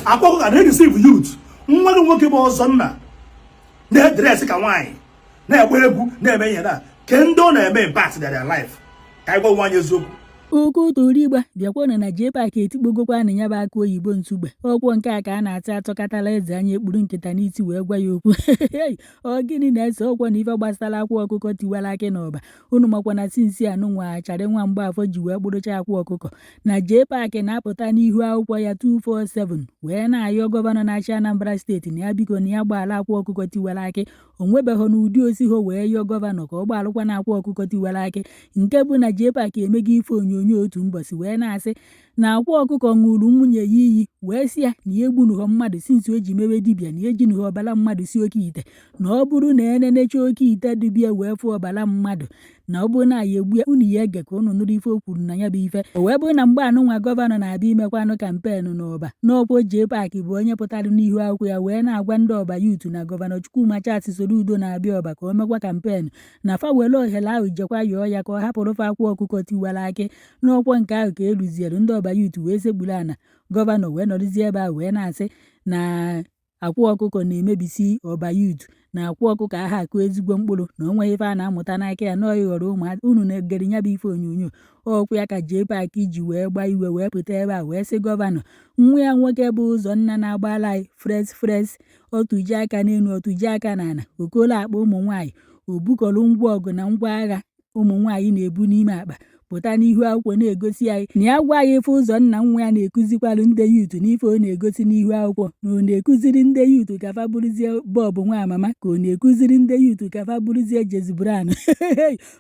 Akwa Okuko na-deceive youth. Nwa gị nwoke bụ ọzọ nna na-edress ka nwaanyị na-egbe egwu na-eme ihe na kendo na-eme impact their life. Ka anyị gwa nwaanyị eziokwu. Oko Toriba bịakwana na Jpac etikpogokwa na ya bụ aka oyibo ntugbe ọkwọ nke a ka a na-ata atọkatala eze anya ekpuru nkịta n'isi wee gwa ya okwu ọ gịnị na-ese ọkwọ na ife gbasara Akwa Okuko tiwara akị n'ọba unu makwa na sinsi anụnwa achara nwa Mgbafọ ji wee kpụrụcha Akwa Okuko na Jpac na-apụta n'ihu akwụkwọ ya 247 wee na-ayọ gọvanọ na-achị Anambra steeti na ya biko na ya gbaala Akwa Okuko tiwara akị o nwebeghị n'ụdị osiho wee yọọ gọvanọ ka ọ gbaalụkwa na Akwa Okuko tiwara akị nke bụ na Jpac emego ife onyonyo otu mbọsị wee na-asị na Akwa Okuko ṅụrụ nwunye ya iyi wee sị ya na ya egbunughọ mmadụ sinsi o ji mewe dibịa na ejinughọ ọbara mmadụ si oke ite na ọ bụrụ na enenecha oke ite dibịa wee fụ ọbara mmadụ na ọ bụrụ na ya egbu ya unu ya ege ka unu nụrụ ife o kwuru na ya bụ ife o wee bụrụ na mgbe anụnwa gọvanọ na-abịa imekwanụ kampenụ n'ọba n'ọkwa Jpac bụ onye pụtara n'ihu akwụkwọ ya wee na-agwa ndị ọba yutu na gọvanọ Chukwuma Soludo na-abịa ọba ka o mekwa kampenụ na fa were ohere ahụ jekwa yọọ ya ka ọ hapụrụfa Akwa Okuko tiwara akị n'ọkwa nke ahụ ka eruziere ndị ọba yutu wee segburu ana gọvanọ wee nọrụzie ebe ahụ wee na-asị na Akwa Okuko na-emebisi ọba yutu na Akwa Okuko aha akụ ezigbo mkpụrụ na onwe ife a na-amụta n'aka ya na ịghọrọ ụmụ unu na-egere ya bụ ife onyonyo ọkwa ya ka Jpac ji wee gbaa iwe wee pụta ebe a wee sị gọvanọ nwa ya nwoke bụ ụzọ nna na-agbala anyị fres otuji aka n'elu otuji aka n'ala okolo akpa ụmụ nwaanyị obukọrọ ngwa ọgụ na ngwa agha ụmụ nwaanyị na-ebu n'ime akpa pụta n'ihu akwụkwọ na-egosi anyị na ya gwa anyị ife ụzọ nna nwa ya na-ekuzikwalu ndị yutu n'ife ọ na-egosi n'ihu akwụkwọ na ọ na-ekuziri ndị yutu ka fa bụrụzie bọọbụ nwa amama ka ọ na-ekuziri ndị yutu ka fa bụrụzie jezibran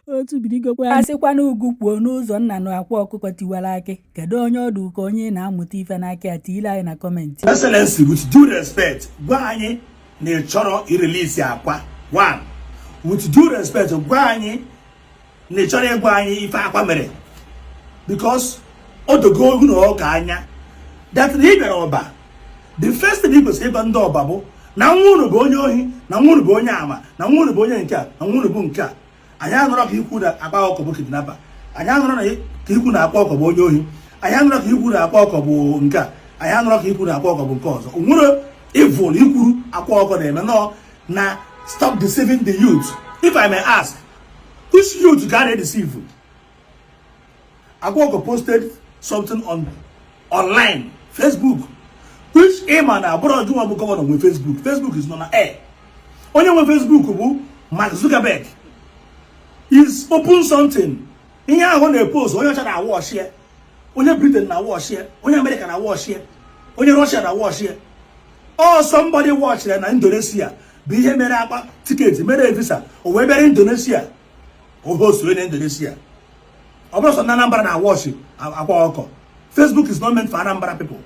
otu birigokwa asịkwana ugwu kwuo n'ụzọ nna na Akwa Okuko tiwara akị kedu onye ọdụ ka onye na-amụta ife n'aka ya tiile anyị na kọmentị. Excellency, with due respect, gwa anyị na ị chọrọ irelease Akwa. One, with due respect, gwa anyị na ị chọrọ ịgwa anyị ife Akwa mere because odogo unu ọka anya that na ị bịara ọba the first thing ị kwesịrị ịgwa ndị ọba bụ na nwa unu bụ onye ohi na nwa unu bụ onye ama na nwa unu bụ onye nke a na nwa unu bụ nke a. Anyị anụrụ ka ikwu na Akwa Okuko bụ kidnapper, anyị anụrụ na ka ikwu na Akwa Okuko bụ onye ohi, anyị anụrụ ka ikwu na Akwa Okuko bụ nke a, anyị anụrụ ka ikwu na Akwa Okuko bụ nke ọzọ. O nwere evil ikwuru Akwa Okuko na-eme nọ na stop deceiving the youth. If I may ask, which youth can they deceive? Akwa Okuko posted something online, Facebook, which man abroad do want to cover on with Facebook. Facebook is not air. Only on Facebook, Mark Zuckerberg is open something. In here on a post, only China watch here, only Britain na watch here, only America na watch here, only Russia na watch here. Or somebody watch there in Indonesia. Be here, made a ticket, made a visa, or where in Indonesia. Or host in Indonesia. Also, Anambra na worship Akwa Okuko. Facebook is not meant for Anambra people.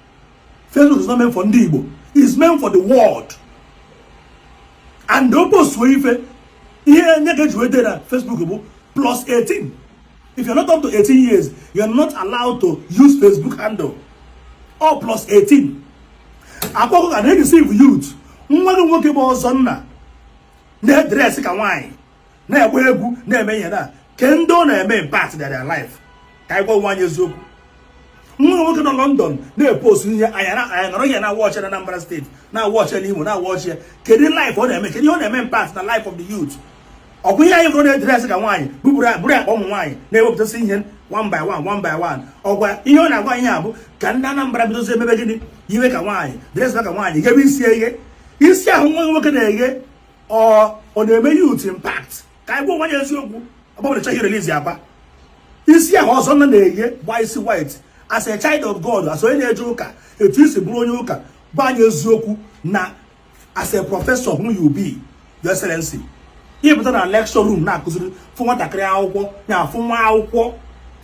Facebook is not meant for ndị Igbo. It's meant for the world. And the post here Facebook plus 18. If you're not up to 18 years, you're not allowed to use Facebook handle. Or plus 18. Akwa Okuko can deceive youth. Nwa gị nwoke bụ ọzọ nna na-edress ka nwaanyị na-egbe egwu na-eme ihe na kendo na-eme impact their life. Ka anyị gwa nwaanyị eziokwu. Nwa nwoke nọ London na-epost ihe anya nọrọ ya na watch na Anambra State na watch na Imo na watch ya kedu life ọ na-eme kedu ihe ọ na-eme impact na life of the youth. Ọkwa ihe anyị bụrụ na-edress ka nwaanyị bụrụ akpa ụmụ nwaanyị na-ewepụtasị ihe one by one. Ọkwa ihe ọ na-agwa ihe a bụ ka ndị Anambra bidozi emebe gịnị iwe ka nwaanyị dress ka nwaanyị gebe isi ihe isi ahụ nwa nwoke na-eghe ọ na-eme youth impact. Ka anyị gwa nwaanyị eziokwu ọbụbụrụ chọghị release Akwa isi ahụ ọzọ nna na-eghe gba isi white as a child of God, as onye na-eje ụka etu isi bụrụ onye ụka gwa anyị eziokwu na as a professor who you be, Your Excellency, ịpụta na lecture room na-akụziri fụ nwatakịrị akwụkwọ ya afụ nwa akwụkwọ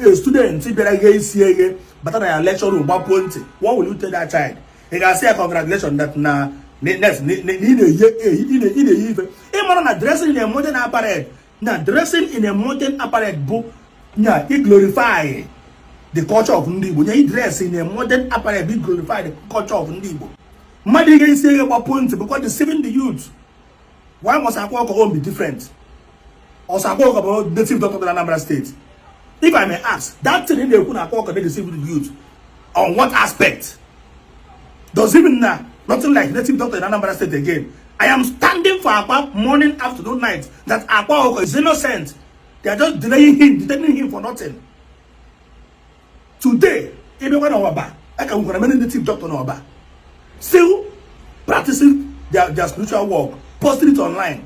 a student bịara ghe isi eghe bata na ya lecture room gbapuo ntị. What will you tell that child? Ị ga-asị ya congratulations that na ị na-eyi ife ịmara na dressing in a modern apparel na dressing in a modern apparel bụ na ị glorify the culture of ndị Igbo. Nya dress in a modern apparel be glorify the culture of ndị Igbo. Mmadụ ị ga-esi eghe gbapuo ntị because deceiving the youth. Why must Akwa Okuko be different? Also, Akwa Okuko native doctor of Anambra State. If I may ask, that thing in the Akwa Okuko they deceive the youth. On what aspect? Does even now nothing like native doctor in Anambra State again. I am standing for Akwa morning, afternoon, night. That Akwa Okuko is innocent. They are just denying him, detaining him for nothing. Today, everyone on Waba, I can go many native doctor on Waba, still practicing their spiritual work, posting it online.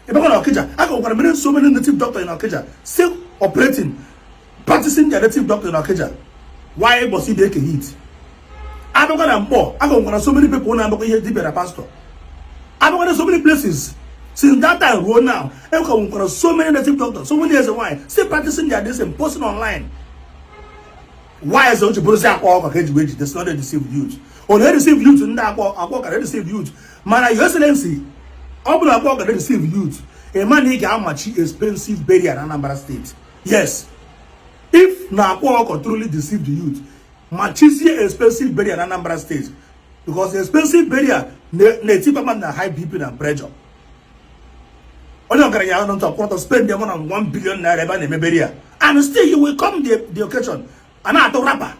Everyone on Okija, I can go so many native doctor in Okija, still operating, practicing their native doctor in Okija. Why must he take a hit? I don't got more. I don't got so many people now. I'm here deep as a pastor. I don't got so many places. Since that time, go now. I got so many native doctors, so many years why still practicing their this and posting online. Why is it you say Akwa Okuko that's not a deceived youth? Or they deceive youth in that Akwa Okuko deceive youth. Man, Your Excellency, Akwa Okuko deceive youth. A man need how much expensive burial in Anambra State. Yes. If na Akwa Okuko truly deceived the youth, much easier expensive burial in Anambra State. Because the expensive burial native man na high BP and pressure. Only on top to spend the amount of 1 billion naira in burial. And still you will come the occasion. And I to rapper.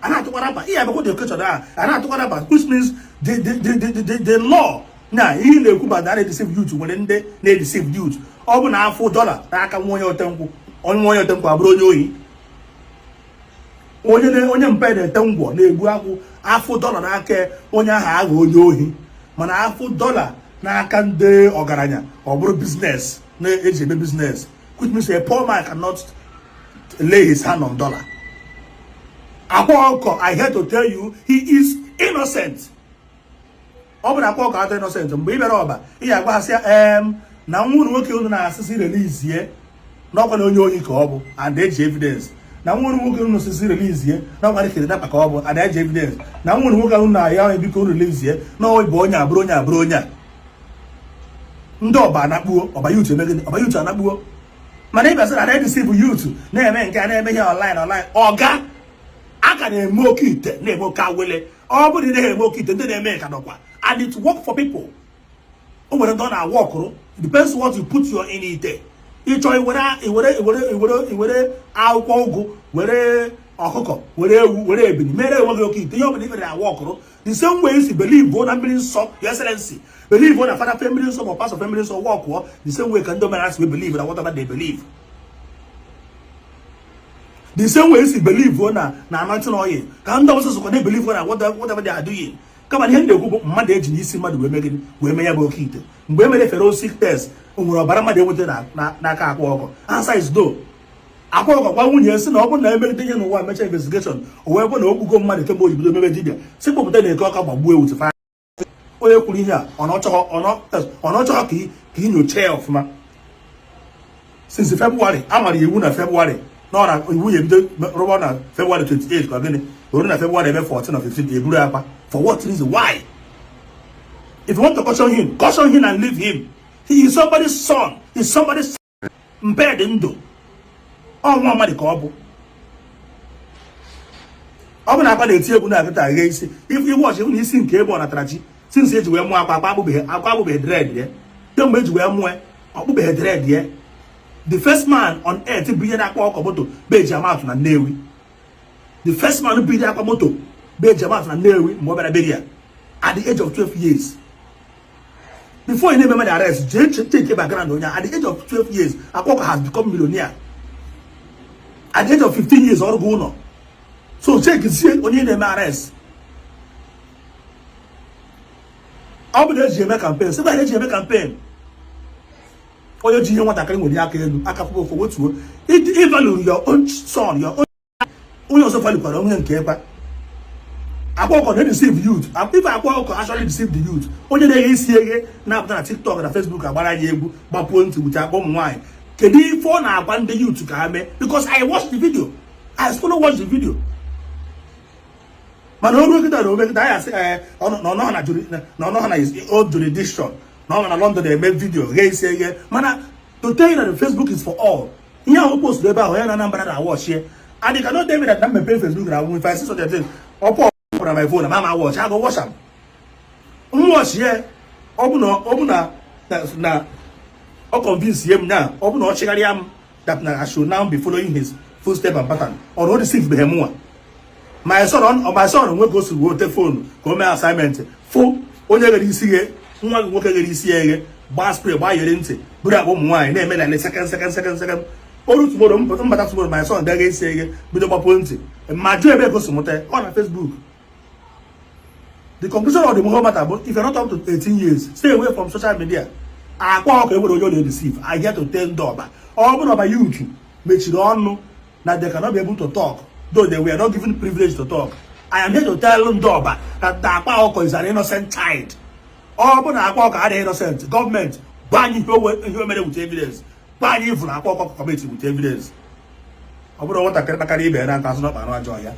Yeah, because the occasion and I to rapper, which means the law. Now, he ne kuba that they deceive youth when they deceive youth. Over now $4. I can want your temple. On one your temple, abroad. Onye mpe de tengwo na egbu akwụ $4 n'aka onye aha agha onye ohi mana $4 n'aka ndị ọgaranya ọ bụrụ business na eji eme business, which means a poor man cannot lay his hand on dollar. Akwa Okuko, I had to tell you, he is innocent. Ọ bụ na Akwa Okuko atọ innocent mgbe ị bịara ọba ị ga-agwa asị na nwụrụ nwoke unu na-asịsị release ye n'ọkwa na onye ohi ka ọ bụ and eji evidence. Na nwere nwoke unu sisi release ye na ọgara kere dapa ka ọ bụ ada evidence na nwere nwoke unu na ya biko release ye na ọ bụ onye abụrụ onye ndị ọba anakpuo ọba youth emegide ọba youth anakpuo mana ị basara na deceive youth na-eme nke a na-eme ihe online ọga aka na-eme oke ite na-eme oke awele ọ bụrụ na na-eme oke ite ndị na-eme ka nọkwa and it work for people. O nwere ndị ọ na-work depends what you put your in ite. Ịchọ iwere akwụkwọ ụgụ were ọkụkọ were ewu were ebili mere enweghị oke ite ihe ọ bụla ikpere awọkụrụ the same way si believe na mmiri nsọ Your Excellency believe na Father family nsọ ma pastor family nsọ wọkụọ the same way ka ndị omenala si believe na whatever they believe. The same way si believe na anointing oil ka ndị ọzọ sokwa na believe na whatever they are doing. Kama ihe ndị ekwu bụ mmadụ eji n'isi mmadụ wee megide wee mee ya bụ oke ite mgbe emere forensic test o nwere ọbara mmadụ enweta n'aka Akwa Okuko. Answer is no. Akwa Okuko gwa nwunye si na ọ bụrụ na emegide ihe n'ụwa mecha investigation o wee bụ na okpugo mmadụ kemgbe oyibido mebe dibịa si kpọpụta na-eke ọka gbagbuo ewu tifa onye kwuru ihe a ọ nọchọghọ ka ị nyocha ya ọfụma. Since February amara iwu na February na ọra iwu ya ebido rụba na February 28 ka gịnị oru na February ebe 14 or 15 eburu akpa. For what reason? Why? If you want to caution him and leave him. He is somebody's son. He's somebody's son. Mped ndo. Ọ nwa mmadụ ka ọ bụ. Ọ bụ na akwa na-eti egwu na-akịta agha isi. If you watch even isi nke ebe ọ natara chi. Since eji wee mụọ akwa akpụbeghị dread ya. Kemgbe eji wee mụọ ọkpụbeghị dread ya. The first man on earth bụ ihe na-akpọ ọkọ moto beji amatụ na Nnewi. The first man bụ ihe akwa moto beji amatụ na Nnewi mgbe ọ bịara beria at the age of 12 years. Before he never made the arrest, take background on at the age of 12 years, Akwa Okuko has become millionaire. At the age of 15 years, all go on. So check it, see on the arrest. How about the GMA campaign? Say the GMA campaign. Or your GMA want to carry with the Akapo for what you value your own son, your own. We also value for own keeper. Akwa Okuko deceive youth. If Akwa Okuko actually deceive the youth, only they see again now na TikTok and Facebook agbara ya egwu gbapuo ntị with akpọ nwanyị. Kedu ife ọ na-agba ndị youth ka ha mee? Because I watched the video. I still watch the video. Mana oru kita do make that say no na is old jurisdiction. No na London they make video. He say again. Mana to tell you that the Facebook is for all. Here I post there about na number that I watch here. And they cannot tell me that na me pay Facebook na if I see something on my phone, mama watch. I go watch them. Watch here. Obuna na convince him now. Obuna chegari am that I should now be following his footstep and pattern. Or all the six behemua. my son nwe go to take phone go me assignment fo onye gere isi ge nwa nwoke gere isi ye gba spray gba yere ntị buru akpọ ụmụ nwaanyị na-eme na second oru tomorrow mbata tomorrow my son gaga isi ye bido gbapụ ntị ma jụ ebe go so mụta on Facebook. The conclusion of the whole matter, but if you're not up to 18 years, stay away from social media. Akwa Okuko will deceive. I get to tell Doba. All about YouTube, make sure know that they cannot be able to talk, though they were not given privilege to talk. I am here to tell them Doba that Akwa Okuko is an innocent child. All about Akwa Okuko are innocent. Government ban you with evidence. Ban you from Akwa Okuko committee with evidence. I don't want to carry and not joy.